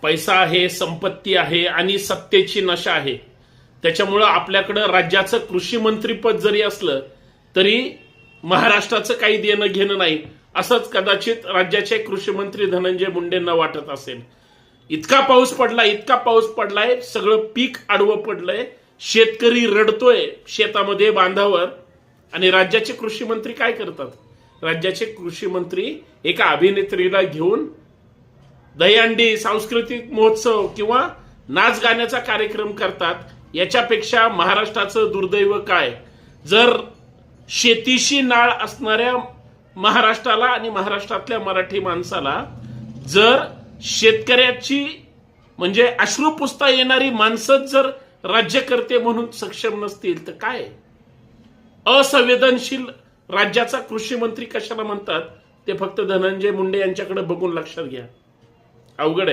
पैसा आहे, संपत्ती आहे आणि सत्तेची नशा आहे. त्याच्यामुळं आपल्याकडं राज्याचं कृषी मंत्रीपद जरी असलं तरी महाराष्ट्राचं काही देणं घेणं नाही, असंच कदाचित राज्याचे कृषी मंत्री धनंजय मुंडेंना वाटत असेल. इतका पाऊस पडलाय, सगळं पीक आडवं पडलंय, शेतकरी रडतोय शेतामध्ये बांधावर. आणि राज्याचे कृषी मंत्री काय करतात? राज्याचे कृषी मंत्री एका अभिनेत्रीला घेऊन दहीहंडी सांस्कृतिक महोत्सव किंवा नाच गाण्याचा कार्यक्रम करतात. याच्यापेक्षा महाराष्ट्राचं दुर्दैव काय? जर शेतीशी नाळ असणाऱ्या महाराष्ट्राला आणि महाराष्ट्रातल्या मराठी माणसाला जर शेतकऱ्याची म्हणजे अश्रू पुसता येणारी माणसंच जर राज्यकर्ते म्हणून सक्षम नसतील तर काय? असंवेदनशील राज्याचा कृषी मंत्री कशाला म्हणतात ते फक्त धनंजय मुंडे यांच्याकडे बघून लक्षात घ्या. अवघड आहे.